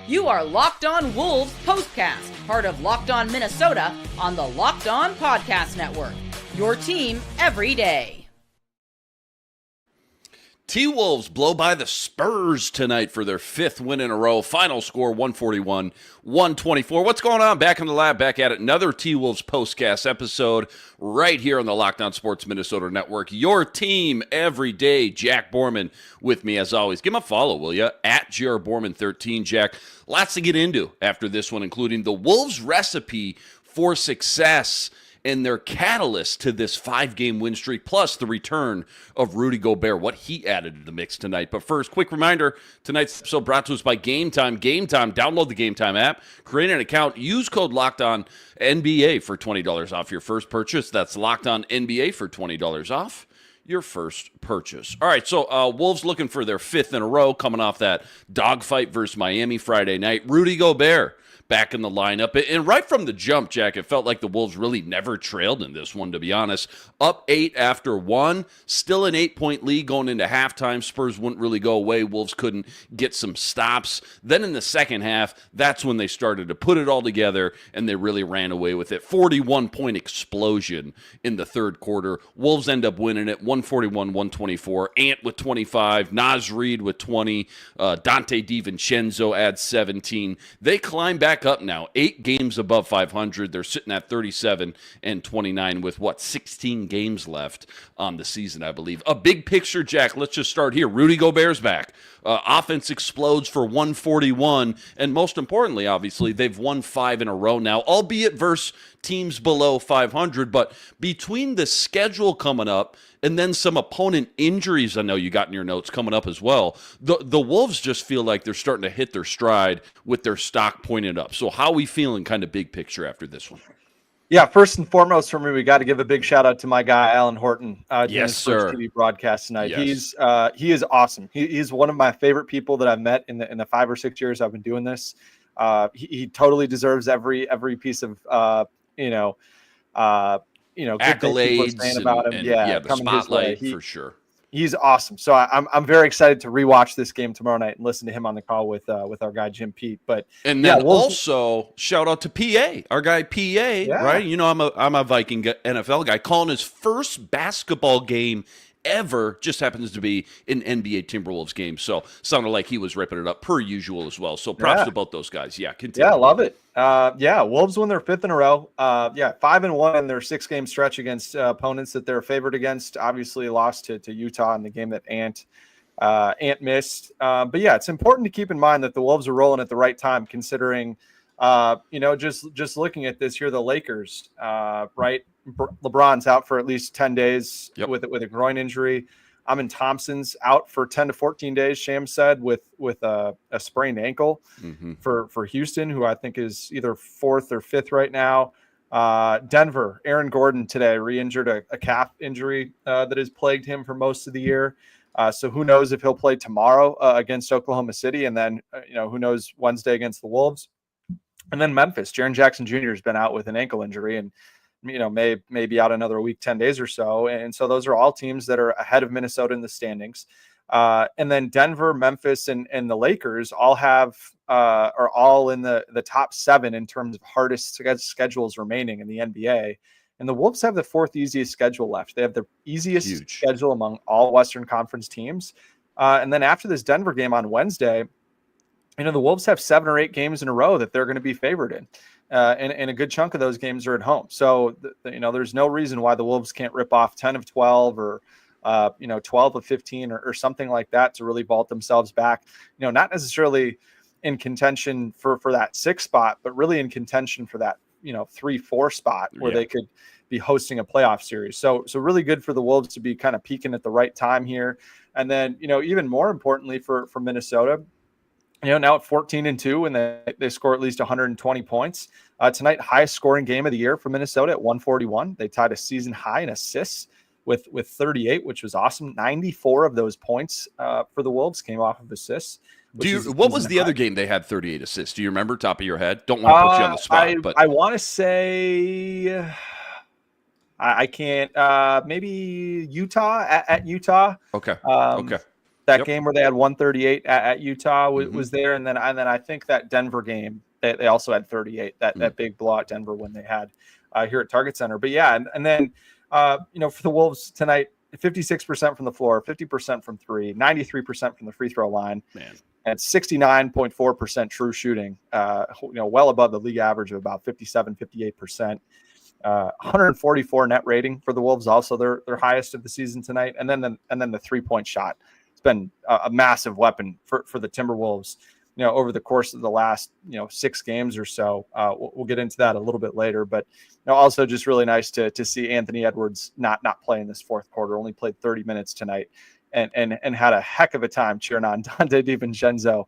You are Locked On Wolves POSTCAST, part of Locked On Minnesota on the Locked On Podcast Network. Your team every day. T-Wolves blow by the Spurs tonight for their fifth win in a row. Final score 141-124. What's going on? Back in the lab, back at it. Another T-Wolves postcast episode right here on the Locked On Sports Minnesota Network. Your team every day. Jack Borman with me as always. Give him a follow, will you? At JRBorman13. Jack, lots to get into after this one, including the Wolves' recipe for success and their catalyst to this 5-game win streak, plus the return of Rudy Gobert, what he added to the mix tonight. But first, quick reminder, tonight's episode brought to us by Game Time. Game Time, download the Game Time app, create an account, use code LOCKEDONNBA for $20 off your first purchase. That's LOCKEDONNBA for $20 off your first purchase. All right, so Wolves looking for their fifth in a row, coming off that dogfight versus Miami Friday night. Rudy Gobert back in the lineup. And right from the jump, Jack, it felt like the Wolves really never trailed in this one, to be honest. Up 8 after 1, still an 8-point lead going into halftime. Spurs wouldn't really go away. Wolves couldn't get some stops. Then in the second half, that's when they started to put it all together, and they really ran away with it. 41-point explosion in the third quarter. Wolves end up winning it 141-124. Ant with 25, Naz Reid with 20, Dante DiVincenzo adds 17. They climb back up now, 8 games above 500. They're sitting at 37-29 with, 16 games left on the season, I believe. A big picture, Jack, let's just start here. Rudy Gobert's back. Offense explodes for 141, and most importantly, obviously, they've won 5 in a row now, albeit versus teams below 500, but between the schedule coming up and then some opponent injuries I know you got in your notes coming up as well, the Wolves just feel like they're starting to hit their stride with their stock pointed up. So how are we feeling kind of big picture after this one? Yeah, first and foremost for me, we got to give a big shout out to my guy, Alan Horton. Yes, sir. TV broadcast tonight. Yes. He is awesome. He's one of my favorite people that I've met in the 5 or 6 years I've been doing this. He totally deserves every piece of good accolades saying about him. The spotlight for sure. He's awesome. So I'm very excited to rewatch this game tomorrow night and listen to him on the call with our guy Jim Pete. And then also shout out to PA, our guy PA, right? You know, I'm a Viking NFL guy, calling his first basketball game ever, just happens to be an NBA Timberwolves game. So sounded like he was ripping it up per usual as well. So props to both those guys. Yeah, continue. Yeah, love it. Wolves win their 5th in a row. 5-1 in their 6-game stretch against opponents that they're favored against. Obviously lost to Utah in the game that Ant missed. It's important to keep in mind that the Wolves are rolling at the right time, considering just looking at this here, the Lakers, right? LeBron's out for at least 10 days with a groin injury. Amin Thompson's out for 10 to 14 days, Shams said, with a sprained ankle for Houston, who I think is either 4th or 5th right now. Denver, Aaron Gordon today re-injured a calf injury that has plagued him for most of the year. So who knows if he'll play tomorrow against Oklahoma City, and then who knows Wednesday against the Wolves. And then Memphis, Jaren Jackson Jr. has been out with an ankle injury and may be out another week, 10 days or so. And so those are all teams that are ahead of Minnesota in the standings. And then Denver, Memphis, and the Lakers all are all in the top 7 in terms of hardest schedules remaining in the NBA. And the Wolves have the 4th easiest schedule left. They have the easiest schedule among all Western Conference teams. And then after this Denver game on Wednesday, the Wolves have 7 or 8 games in a row that they're going to be favored in. And a good chunk of those games are at home. So, there's no reason why the Wolves can't rip off 10 of 12 or, 12 of 15 or something like that to really vault themselves back, not necessarily in contention for that 6th spot, but really in contention for that, 3-4 spot where they could be hosting a playoff series. So really good for the Wolves to be kind of peaking at the right time here. And then, even more importantly for Minnesota, now at 14-2, and they score at least 120 points. Tonight, highest scoring game of the year for Minnesota at 141. They tied a season high in assists with 38, which was awesome. 94 of those points for the Wolves came off of assists. What was the other game they had 38 assists? Do you remember, top of your head? Don't want to put you on the spot. But I want to say I can't. Maybe Utah at Utah. Okay. That game where they had 138 at Utah was there, and then I think that Denver game they also had 38. That big blowout Denver win they had here at Target Center. But yeah, and then for the Wolves tonight, 56% from the floor, 50% from three, 93% from the free throw line, and 69.4% true shooting. Well above the league average of about 57, 58%. 144 net rating for the Wolves, also their highest of the season tonight, and then the 3-point shot. It's been a massive weapon for the Timberwolves, over the course of the last 6 games or so. We'll get into that a little bit later, but also just really nice to see Anthony Edwards not play in this fourth quarter. Only played 30 minutes tonight, and had a heck of a time cheering on Dante DiVincenzo.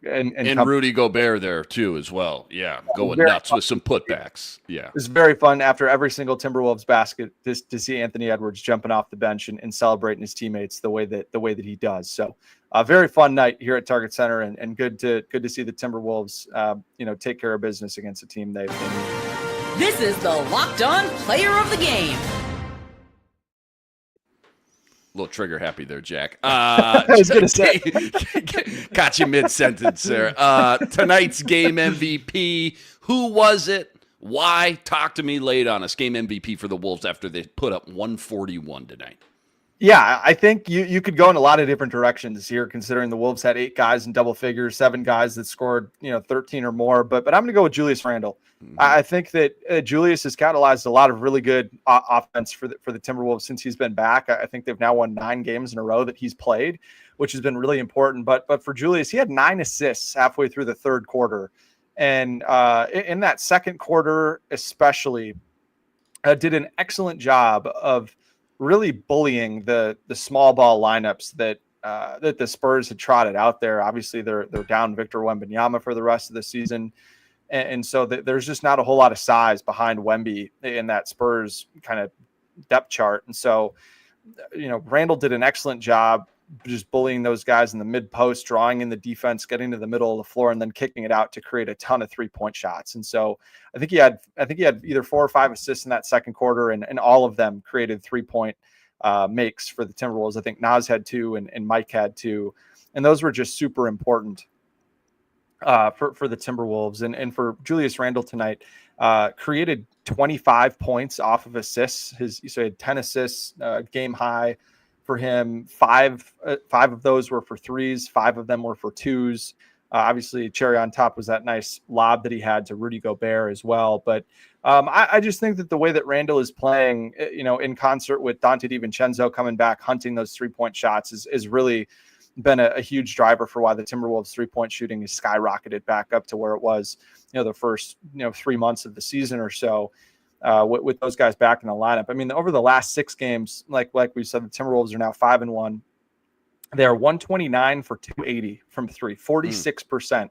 And Rudy Gobert there too as well. Yeah, going nuts with some putbacks. Yeah, it's very fun after every single Timberwolves basket to see Anthony Edwards jumping off the bench and celebrating his teammates the way that he does. So a very fun night here at Target Center, and good to see the Timberwolves take care of business against a team they need. This is the Locked On Player of the Game. A little trigger happy there, Jack. I was going to say. Got you mid-sentence there. Tonight's game MVP. Who was it? Why? Talk to me late on us. Game MVP for the Wolves after they put up 141 tonight. Yeah, I think you could go in a lot of different directions here, considering the Wolves had 8 guys in double figures, 7 guys that scored 13 or more. But I'm going to go with Julius Randle. I think that Julius has catalyzed a lot of really good offense for the Timberwolves since he's been back. I think they've now won 9 games in a row that he's played, which has been really important. But for Julius, he had 9 assists halfway through the third quarter, and in that second quarter especially, did an excellent job of really bullying the small ball lineups that the Spurs had trotted out there. Obviously, they're down Victor Wembanyama for the rest of the season. And so there's just not a whole lot of size behind Wemby in that Spurs kind of depth chart. And so, Randall did an excellent job just bullying those guys in the mid post, drawing in the defense, getting to the middle of the floor, and then kicking it out to create a ton of 3-point shots. And so I think he had either 4 or 5 assists in that second quarter, and all of them created 3-point makes for the Timberwolves. I think Naz had 2 and Mike had 2. And those were just super important for the Timberwolves. And for Julius Randle tonight, created 25 points off of assists. So he had 10 assists, game high for him. 5 of those were for threes. 5 of them were for twos. Obviously, cherry on top was that nice lob that he had to Rudy Gobert as well. But I just think that the way that Randle is playing, in concert with Dante DiVincenzo coming back, hunting those 3-point shots is really been a huge driver for why the Timberwolves 3-point shooting has skyrocketed back up to where it was, the first, 3 months of the season or so, with those guys back in the lineup. I mean, over the last 6 games, like we said, the Timberwolves are now 5-1. They are 129 for 280 from 3, 46%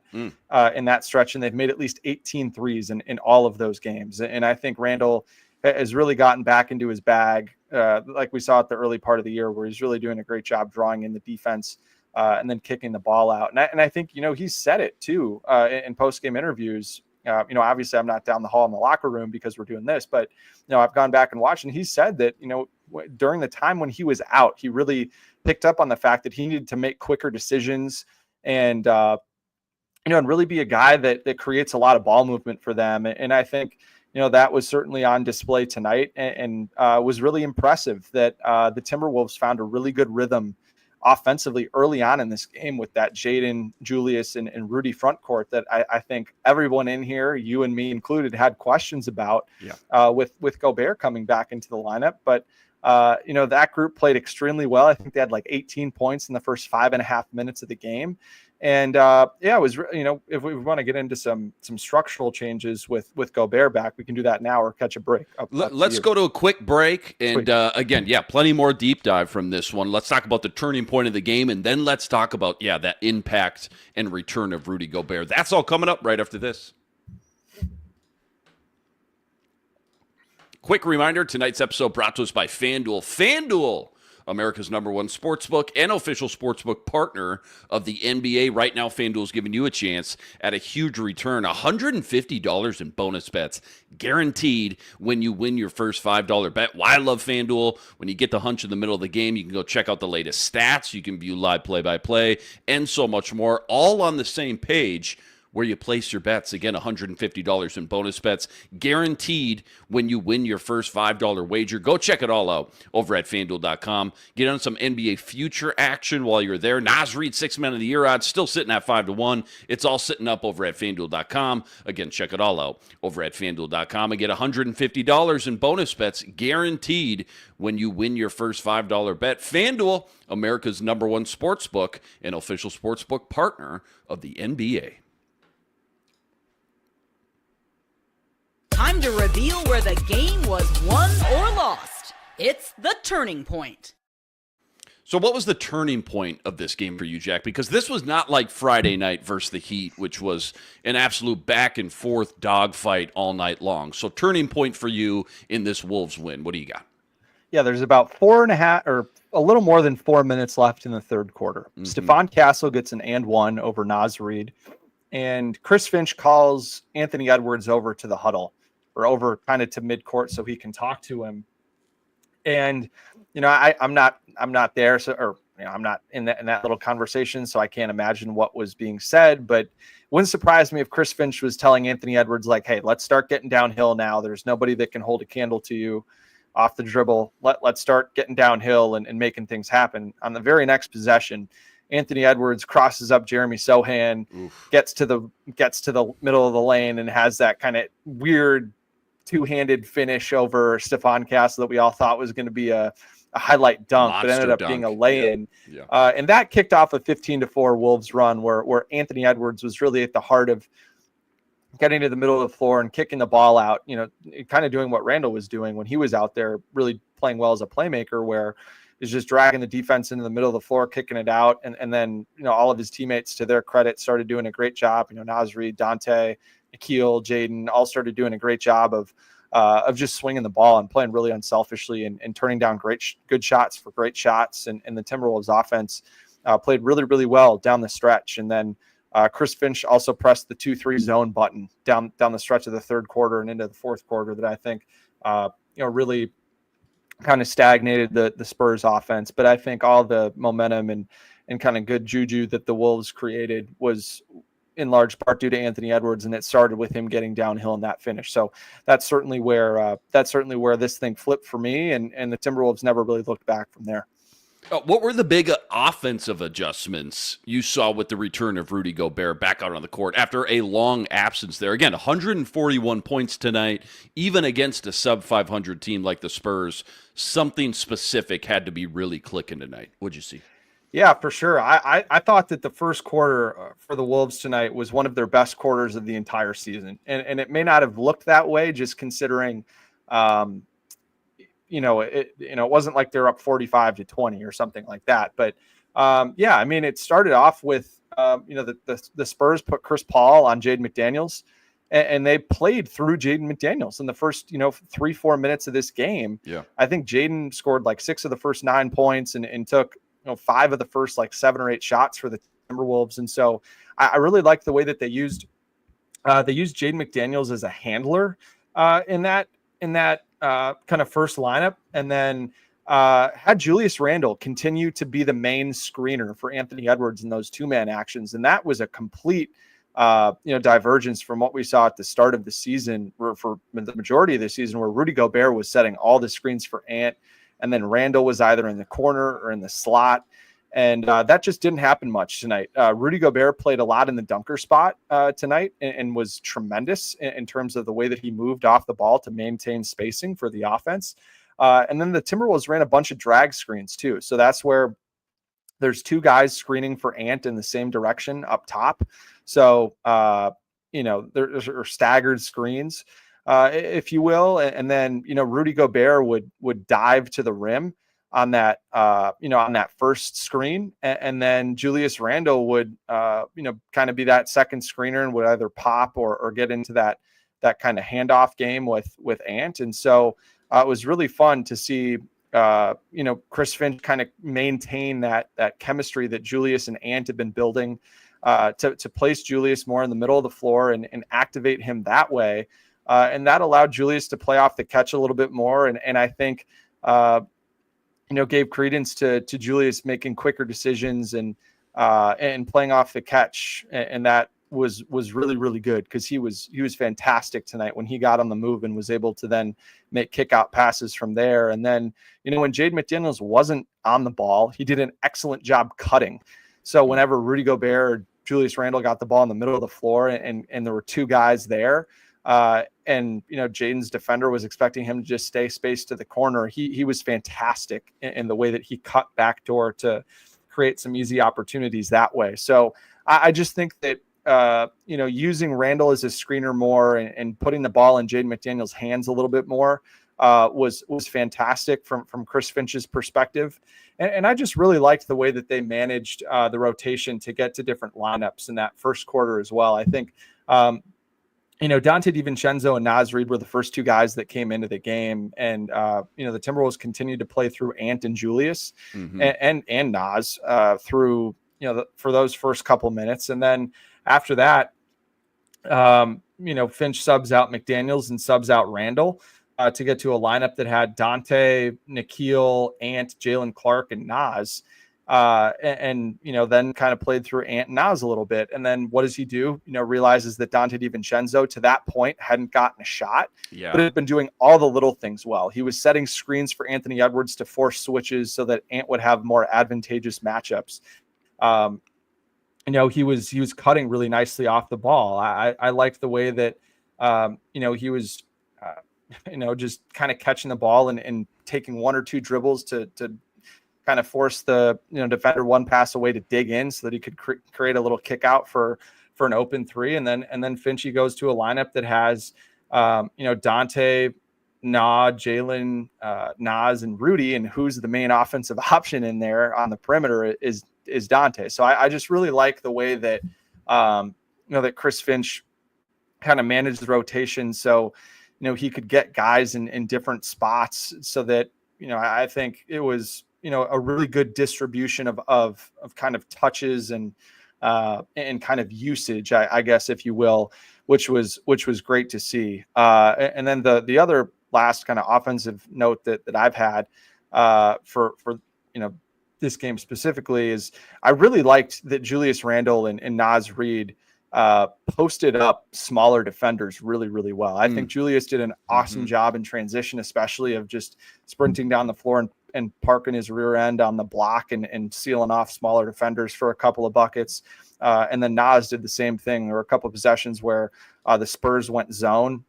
in that stretch. And they've made at least 18 threes in all of those games. And I think Randle has really gotten back into his bag, like we saw at the early part of the year, where he's really doing a great job drawing in the defense and then kicking the ball out. And I think, he's said it too in post-game interviews. Obviously I'm not down the hall in the locker room because we're doing this, but, I've gone back and watched, and he said that, during the time when he was out, he really picked up on the fact that he needed to make quicker decisions and really be a guy that creates a lot of ball movement for them. And I think, that was certainly on display tonight, and was really impressive that the Timberwolves found a really good rhythm offensively early on in this game with that Jaden, Julius, and Rudy front court that I think everyone in here, you and me included, had questions about with Gobert coming back into the lineup. But, that group played extremely well. I think they had like 18 points in the first 5.5 minutes of the game. And it was, if we want to get into some structural changes with Gobert back, we can do that now or catch a break. Let's go to a quick break. And again, plenty more deep dive from this one. Let's talk about the turning point of the game. And then let's talk about, that impact and return of Rudy Gobert. That's all coming up right after this. Quick reminder, tonight's episode brought to us by FanDuel. FanDuel, America's #1 sportsbook and official sportsbook partner of the NBA. Right now, FanDuel is giving you a chance at a huge return, $150 in bonus bets, guaranteed when you win your first $5 bet. Why I love FanDuel? When you get the hunch in the middle of the game, you can go check out the latest stats. You can view live play-by-play and so much more, all on the same page where you place your bets. Again, $150 in bonus bets, guaranteed when you win your first $5 wager. Go check it all out over at FanDuel.com. Get on some NBA future action while you're there. Naz Reid, 6 Man of the Year odds, still sitting at 5-1. It's all sitting up over at FanDuel.com. Again, check it all out over at FanDuel.com and get $150 in bonus bets, guaranteed when you win your first $5 bet. FanDuel, America's #1 sportsbook and official sportsbook partner of the NBA. Time to reveal where the game was won or lost. It's the turning point. So what was the turning point of this game for you, Jack? Because this was not like Friday night versus the Heat, which was an absolute back-and-forth dogfight all night long. So turning point for you in this Wolves win. What do you got? Yeah, there's about 4.5 or a little more than 4 minutes left in the third quarter. Stephon Castle gets an and one over Naz Reid, and Chris Finch calls Anthony Edwards over to the huddle, or over kind of to midcourt so he can talk to him. And, I'm not there. So, or, I'm not in that little conversation, so I can't imagine what was being said, but it wouldn't surprise me if Chris Finch was telling Anthony Edwards, like, hey, let's start getting downhill now. There's nobody that can hold a candle to you off the dribble. Let's start getting downhill and making things happen. On the very next possession, Anthony Edwards crosses up Jeremy Sohan, gets to the middle of the lane and has that kind of weird two-handed finish over Stephon Castle that we all thought was going to be a highlight dunk, Monster but ended up dunk. being a lay-in. Yeah. And that kicked off a 15-4 Wolves run where Anthony Edwards was really at the heart of getting to the middle of the floor and kicking the ball out, kind of doing what Randall was doing when he was out there, really playing well as a playmaker, where he's just dragging the defense into the middle of the floor, kicking it out. And then, all of his teammates, to their credit, started doing a great job. Naz Reid, Dante, Nikhil, Jaden, all started doing a great job of just swinging the ball and playing really unselfishly and turning down good shots for great shots. And the Timberwolves offense played really, really well down the stretch. And then Chris Finch also pressed the 2-3 zone button down the stretch of the third quarter and into the fourth quarter that I think, really kind of stagnated the Spurs offense. But I think all the momentum and kind of good juju that the Wolves created was in large part due to Anthony Edwards, and it started with him getting downhill in that finish. So that's certainly where this thing flipped for me, and the Timberwolves never really looked back from there. What were the big offensive adjustments you saw with the return of Rudy Gobert back out on the court after a long absence there? Again, 141 points tonight, even against a sub-500 team like the Spurs. Something specific had to be really clicking tonight. What'd you see? Yeah, for sure. I thought that the first quarter for the Wolves tonight was one of their best quarters of the entire season. And it may not have looked that way, just considering, it wasn't like they're up 45-20 or something like that. But it started off with, the Spurs put Chris Paul on Jaden McDaniels, and they played through Jaden McDaniels in the first, 3-4 minutes of this game. Yeah. I think Jaden scored like 6 of the first 9 points and took 5 of the first 7 or 8 shots for the Timberwolves. And so I really like the way that they used Jaden McDaniels as a handler in that kind of first lineup, and then had Julius Randle continue to be the main screener for Anthony Edwards in those 2-man actions. And that was a complete divergence from what we saw at the start of the season, for the majority of the season, where Rudy Gobert was setting all the screens for Ant, and then Randall was either in the corner or in the slot. And that just didn't happen much tonight. Rudy Gobert played a lot in the dunker spot tonight and was tremendous in terms of the way that he moved off the ball to maintain spacing for the offense. And then the Timberwolves ran a bunch of drag screens too. So that's where there's 2 guys screening for Ant in the same direction up top. So, there are staggered screens, if you will. And then, Rudy Gobert would dive to the rim on that, on that first screen. And then Julius Randle would, kind of be that second screener and would either pop or get into that kind of handoff game with Ant. And so it was really fun to see Chris Finch kind of maintain that chemistry that Julius and Ant have been building, to place Julius more in the middle of the floor and activate him that way. And that allowed Julius to play off the catch a little bit more. And I think, gave credence to Julius making quicker decisions and playing off the catch. And that was really, really good, because he was fantastic tonight when he got on the move and was able to then make kick out passes from there. And then, when Jaden McDaniels wasn't on the ball, he did an excellent job cutting. So whenever Rudy Gobert or Julius Randle got the ball in the middle of the floor and there were two guys there, and Jaden's defender was expecting him to just stay spaced to the corner, he was fantastic in the way that he cut backdoor to create some easy opportunities that way. So I just think that using Randle as a screener more and putting the ball in Jaden McDaniels' hands a little bit more was fantastic from Chris Finch's perspective. And I just really liked the way that they managed the rotation to get to different lineups in that first quarter as well. I think, Dante DiVincenzo and Naz Reid were the first two guys that came into the game. And, the Timberwolves continued to play through Ant and Julius and Naz through, for those first couple minutes. And then after that, Finch subs out McDaniels and subs out Randle to get to a lineup that had Dante, Nikhil, Ant, Jalen Clark, and Naz. Then kind of played through Ant and Naz a little bit. And then what does he do? Realizes that Dante DiVincenzo to that point hadn't gotten a shot, but had been doing all the little things well. He was setting screens for Anthony Edwards to force switches so that Ant would have more advantageous matchups. He was cutting really nicely off the ball. I liked the way that, he was, just kind of catching the ball and taking one or two dribbles to kind of force the, defender one pass away to dig in so that he could create a little kick out for an open three. And then Finchie goes to a lineup that has, Dante, Jalen, Naz, and Rudy, and who's the main offensive option in there on the perimeter is Dante. So I just really like the way that, that Chris Finch kind of managed the rotation. So, he could get guys in different spots so that, I think it was, a really good distribution of kind of touches and kind of usage, I guess, if you will, which was great to see. And then the other last kind of offensive note that I've had for this game specifically is I really liked that Julius Randle and Naz Reid posted up smaller defenders really, really well. I think Julius did an awesome job in transition, especially of just sprinting down the floor and parking his rear end on the block and sealing off smaller defenders for a couple of buckets. And then Naz did the same thing. There were a couple of possessions where the Spurs went zone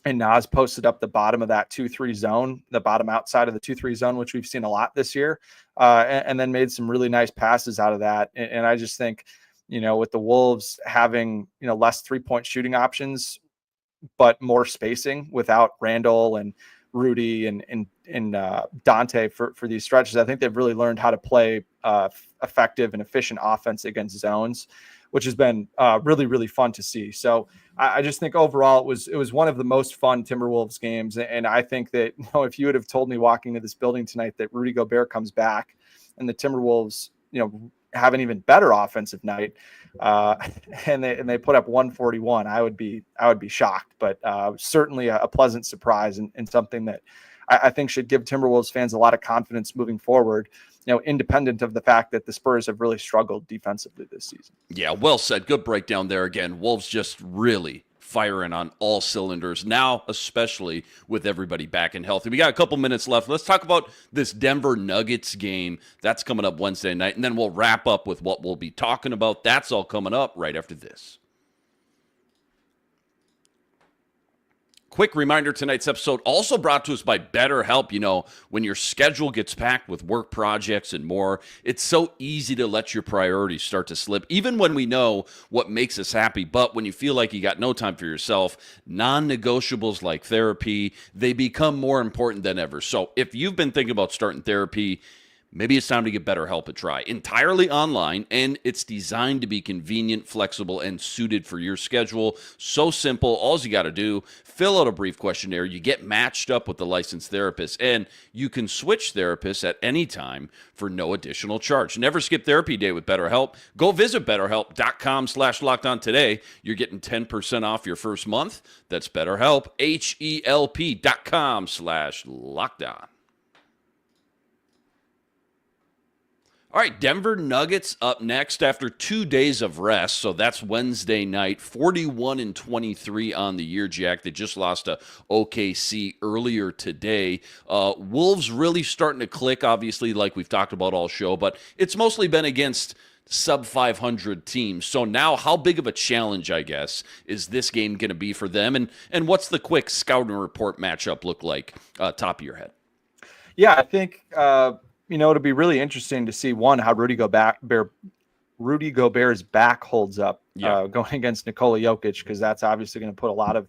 and Naz posted up the bottom of that 2-3 zone, the bottom outside of the 2-3 zone, which we've seen a lot this year, and then made some really nice passes out of that. And I just think, with the Wolves having, less 3-point shooting options, but more spacing without Randle and Rudy and Dante for these stretches, I think they've really learned how to play effective and efficient offense against zones, which has been really, really fun to see. So I just think overall it was one of the most fun Timberwolves games. And I think that, if you would have told me walking to this building tonight that Rudy Gobert comes back and the Timberwolves, have an even better offensive night, and they put up 141, I would be shocked, but certainly a pleasant surprise and something that I think should give Timberwolves fans a lot of confidence moving forward, independent of the fact that the Spurs have really struggled defensively this season. Yeah, well said. Good breakdown there. Again, Wolves just really firing on all cylinders now, especially with everybody back and healthy. We got a couple minutes left. Let's talk about this Denver Nuggets game. That's coming up Wednesday night, and then we'll wrap up with what we'll be talking about. That's all coming up right after this. Quick reminder, tonight's episode also brought to us by BetterHelp. When your schedule gets packed with work projects and more, it's so easy to let your priorities start to slip, even when we know what makes us happy. But when you feel like you got no time for yourself, non-negotiables like therapy, they become more important than ever. So if you've been thinking about starting therapy, Maybe it's time to give BetterHelp a try. Entirely online, and it's designed to be convenient, flexible, and suited for your schedule. So simple. All you got to do, fill out a brief questionnaire. You get matched up with the licensed therapist, and you can switch therapists at any time for no additional charge. Never skip therapy day with BetterHelp. Go visit BetterHelp.com/lockedon today. You're getting 10% off your first month. That's BetterHelp, HELP.com/lockedon. All right, Denver Nuggets up next after 2 days of rest. So that's Wednesday night, 41-23 on the year, Jack. They just lost to OKC earlier today. Wolves really starting to click, obviously, like we've talked about all show, but it's mostly been against sub-500 teams. So now how big of a challenge, I guess, is this game going to be for them? And what's the quick scouting report matchup look like, top of your head? Yeah, I think it'll be really interesting to see how Rudy Gobert's back holds up going against Nikola Jokic, because that's obviously going to put a lot of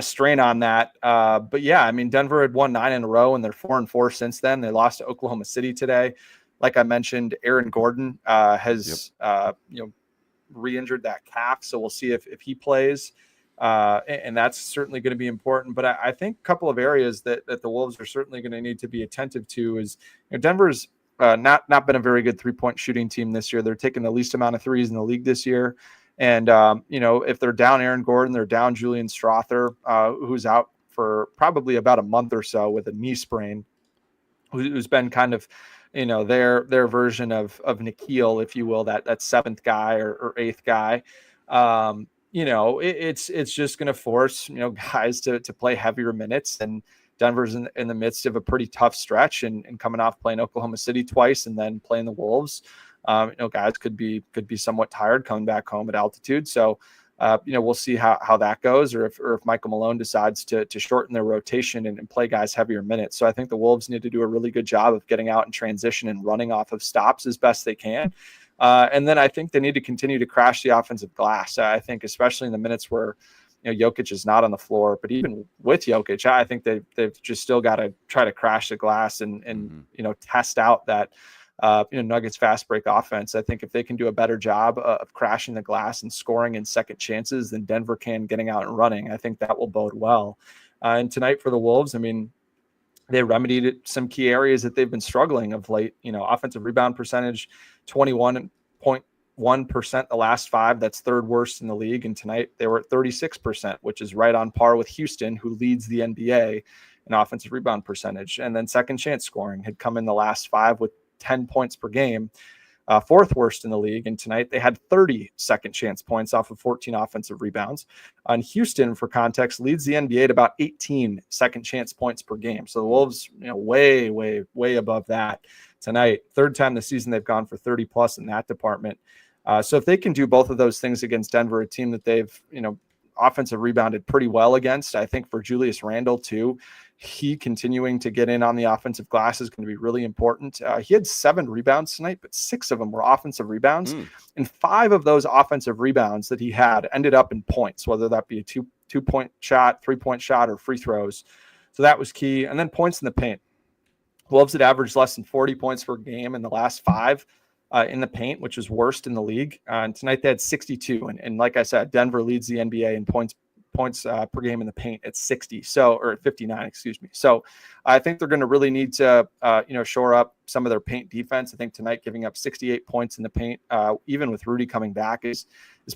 strain on that. But yeah, I mean, Denver had won 9 in a row, and they're 4-4 since then. They lost to Oklahoma City today. Like I mentioned, Aaron Gordon has re-injured that calf, so we'll see if he plays. And that's certainly going to be important. But I think a couple of areas that the Wolves are certainly going to need to be attentive to is, Denver's not been a very good 3-point shooting team this year. They're taking the least amount of threes in the league this year. And, if they're down Aaron Gordon, they're down Julian Strother, who's out for probably about a month or so with a knee sprain, who's been kind of, their version of Nikhil, if you will, that seventh guy or eighth guy. It's just going to force, guys to play heavier minutes, and Denver's in the midst of a pretty tough stretch and coming off playing Oklahoma City twice and then playing the Wolves. Guys could be somewhat tired coming back home at altitude. So, we'll see how that goes, or if Michael Malone decides to shorten their rotation and play guys heavier minutes. So I think the Wolves need to do a really good job of getting out in transition and running off of stops as best they can. And then I think they need to continue to crash the offensive glass. I think especially in the minutes where, Jokic is not on the floor, but even with Jokic, I think they've just still got to try to crash the glass and test out that, Nuggets fast break offense. I think if they can do a better job of crashing the glass and scoring in second chances than Denver can getting out and running, I think that will bode well. And tonight for the Wolves, I mean, they remedied some key areas that they've been struggling of late. Offensive rebound percentage, 21.1% the last 5. That's third worst in the league. And tonight they were at 36%, which is right on par with Houston, who leads the NBA in offensive rebound percentage. And then second chance scoring had come in the last 5 with 10 points per game, fourth worst in the league. And tonight they had 30 second chance points off of 14 offensive rebounds. And Houston, for context, leads the NBA at about 18 second chance points per game. So the Wolves, way, way, way above that tonight. Third time this season they've gone for 30 plus in that department. So if they can do both of those things against Denver, a team that they've, offensive rebounded pretty well against, I think for Julius Randle too, he continuing to get in on the offensive glass is going to be really important. He had 7 rebounds tonight, but 6 of them were offensive rebounds. And 5 of those offensive rebounds that he had ended up in points, whether that be a two-point shot, 3-point shot, or free throws. So that was key. And then points in the paint. Wolves had averaged less than 40 points per game in the last 5 in the paint, which is worst in the league. And tonight they had 62. And like I said, Denver leads the NBA in points per game in the paint at 60. Or at 59, excuse me. So I think they're going to really need to, shore up some of their paint defense. I think tonight giving up 68 points in the paint, even with Rudy coming back, is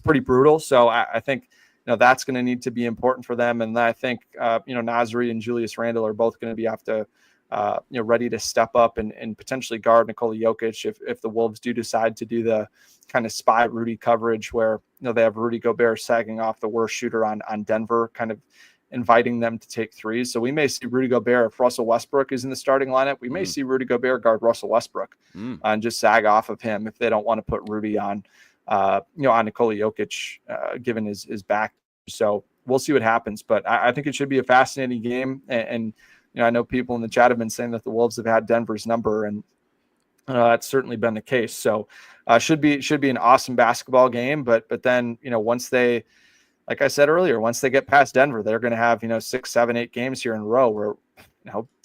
pretty brutal. So I think, that's going to need to be important for them. And I think, Nasri and Julius Randle are both going to be ready to step up and potentially guard Nikola Jokic if the Wolves do decide to do the kind of spy Rudy coverage where, they have Rudy Gobert sagging off the worst shooter on Denver, kind of inviting them to take threes. So we may see Rudy Gobert, if Russell Westbrook is in the starting lineup, we may see Rudy Gobert guard Russell Westbrook and just sag off of him if they don't want to put Rudy on Nikola Jokic, given his back. So we'll see what happens, but I think it should be a fascinating game. And I know people in the chat have been saying that the Wolves have had Denver's number, and that's certainly been the case. So should be an awesome basketball game. But then, once they, like I said earlier, once they get past Denver, they're going to have, 6, 7, 8 games here in a row where,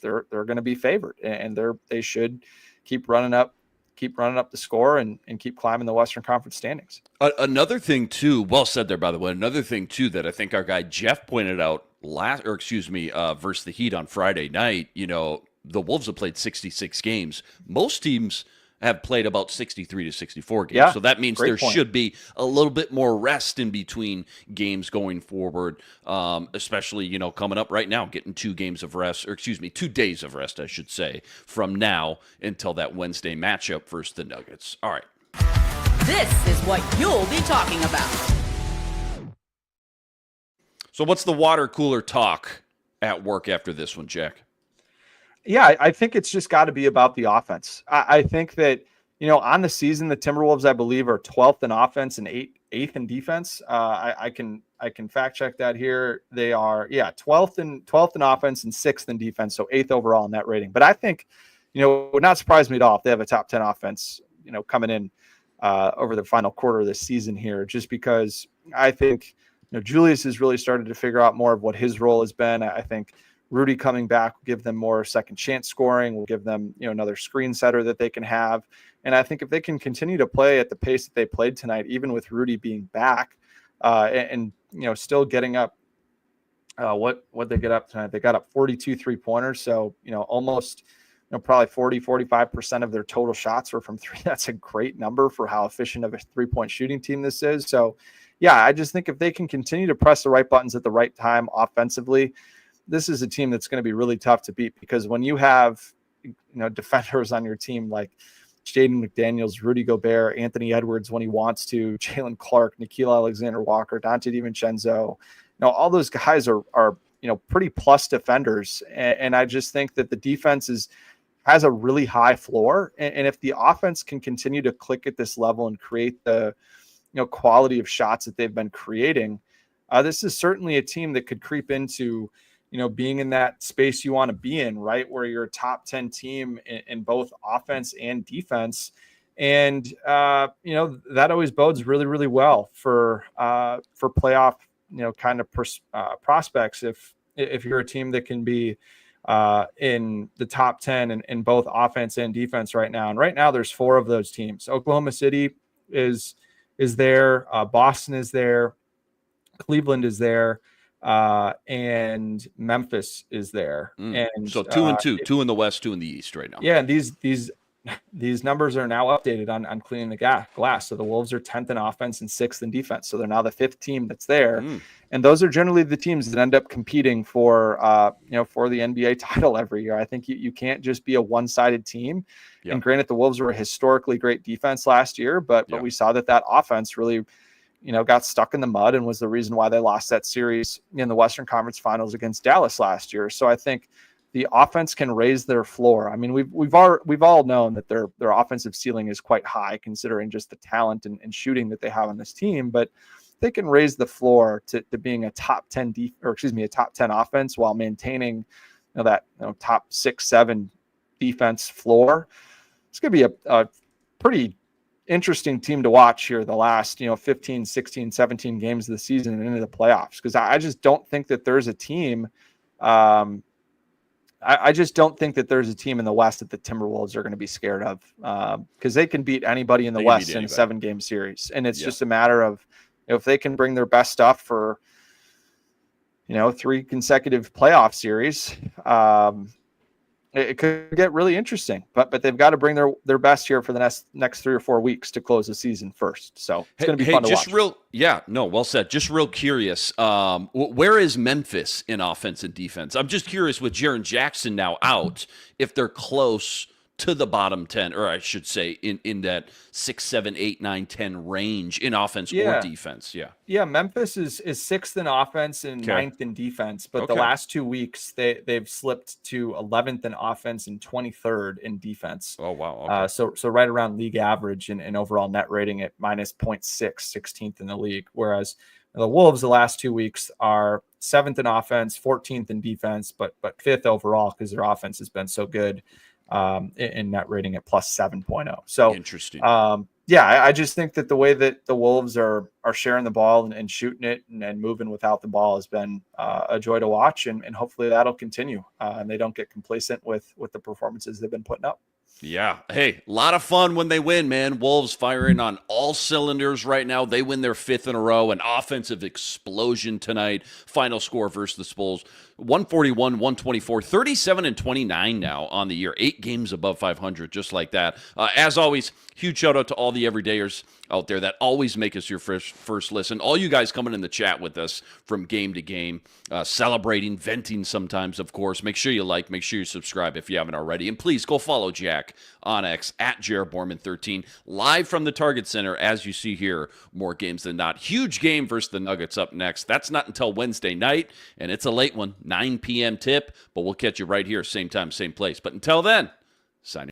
they're going to be favored, and they should, keep running up the score and keep climbing the Western Conference standings. Another thing too, well said there, by the way. Another thing too that I think our guy Jeff pointed out versus the Heat on Friday night. The Wolves have played 66 games. Most teams have played about 63 to 64 games. Yeah, so that means there should be a little bit more rest in between games going forward, especially, coming up right now, getting 2 days of rest, I should say, from now until that Wednesday matchup versus the Nuggets. All right. This is what you'll be talking about. So what's the water cooler talk at work after this one, Jack? Yeah, I think it's just got to be about the offense. I think that, on the season, the Timberwolves, I believe, are 12th in offense and 8th in defense. I can fact check that here. They are, 12th in offense and 6th in defense, so 8th overall in that rating. But I think, it would not surprise me at all if they have a top 10 offense, coming in over the final quarter of this season here, just because I think, Julius has really started to figure out more of what his role has been. I think Rudy coming back will give them more second chance scoring, will give them, another screen setter that they can have. And I think if they can continue to play at the pace that they played tonight, even with Rudy being back and still getting up, what they get up tonight? They got up 42 3-pointers. So, almost, probably 45% of their total shots were from 3. That's a great number for how efficient of a 3-point shooting team this is. So, yeah, I just think if they can continue to press the right buttons at the right time offensively, this is a team that's going to be really tough to beat, because when you have, defenders on your team like Jaden McDaniels, Rudy Gobert, Anthony Edwards when he wants to, Jalen Clark, Nickeil Alexander-Walker, Dante DiVincenzo, all those guys are pretty plus defenders. And I just think that the defense has a really high floor. And if the offense can continue to click at this level and create the, quality of shots that they've been creating, this is certainly a team that could creep into, being in that space you want to be in, right? Where you're a top 10 team in both offense and defense. And, that always bodes really, really well for playoff, kind of prospects. If you're a team that can be in the top 10 in both offense and defense right now. And right now there's 4 of those teams. Oklahoma City is there. Boston is there. Cleveland is there. And Memphis is there. And so 2 and 2, 2 in the West, 2 in the East right now. Yeah. And these numbers are now updated on cleaning the glass. So the Wolves are 10th in offense and 6th in defense. So they're now the 5th team that's there. And those are generally the teams that end up competing for the NBA title every year. I think you can't just be a one-sided team. Yep. And granted, the Wolves were a historically great defense last year, but we saw that offense really, got stuck in the mud and was the reason why they lost that series in the Western Conference Finals against Dallas last year. So I think the offense can raise their floor. I mean, we've all known that their offensive ceiling is quite high, considering just the talent and shooting that they have on this team. But they can raise the floor to being a top 10 a top 10 offense while maintaining that top 6-7 defense floor. It's going to be a pretty interesting team to watch here the last 15, 16, 17 games of the season and into the playoffs, because I just don't think that there's a team. I just don't think that there's a team in the West that the Timberwolves are going to be scared of, because they can beat anybody in the West in a 7-game series. And it's just a matter of if they can bring their best stuff for, 3 consecutive playoff series, it could get really interesting. But they've got to bring their best here for the next 3 or 4 weeks to close the season first. So it's going to be fun to watch. Well said. Just real curious. Where is Memphis in offense and defense? I'm just curious with Jaren Jackson now out, if they're close to the bottom 10, or I should say in that 6, 7, 8, 9, 10 range in offense or defense. Yeah. Memphis is 6th in offense and 9th in defense, but the last 2 weeks they've slipped to 11th in offense and 23rd in defense. Oh, wow. Okay. So right around league average and overall net rating at minus 0.6, 16th in the league. Whereas the Wolves the last 2 weeks are 7th in offense, 14th in defense, but 5th overall because their offense has been so good. In net rating at plus 7.0. So interesting. I just think that the way that the Wolves are sharing the ball and shooting it and moving without the ball has been a joy to watch, and hopefully that'll continue and they don't get complacent with the performances they've been putting up. Yeah. Hey, a lot of fun when they win, man. Wolves firing on all cylinders right now. They win their 5th in a row. An offensive explosion tonight. Final score versus the Spurs, 141, 124, 37 and 29 now on the year. 8 games above 500, just like that. As always, huge shout out to all the everydayers out there that always make us your first listen. All you guys coming in the chat with us from game to game, celebrating, venting sometimes, of course. Make sure you like, make sure you subscribe if you haven't already. And please go follow Jack on X at JaredBorman13, live from the Target Center, as you see here, more games than not. Huge game versus the Nuggets up next. That's not until Wednesday night, and it's a late one, 9 p.m. tip, but we'll catch you right here, same time, same place. But until then, signing.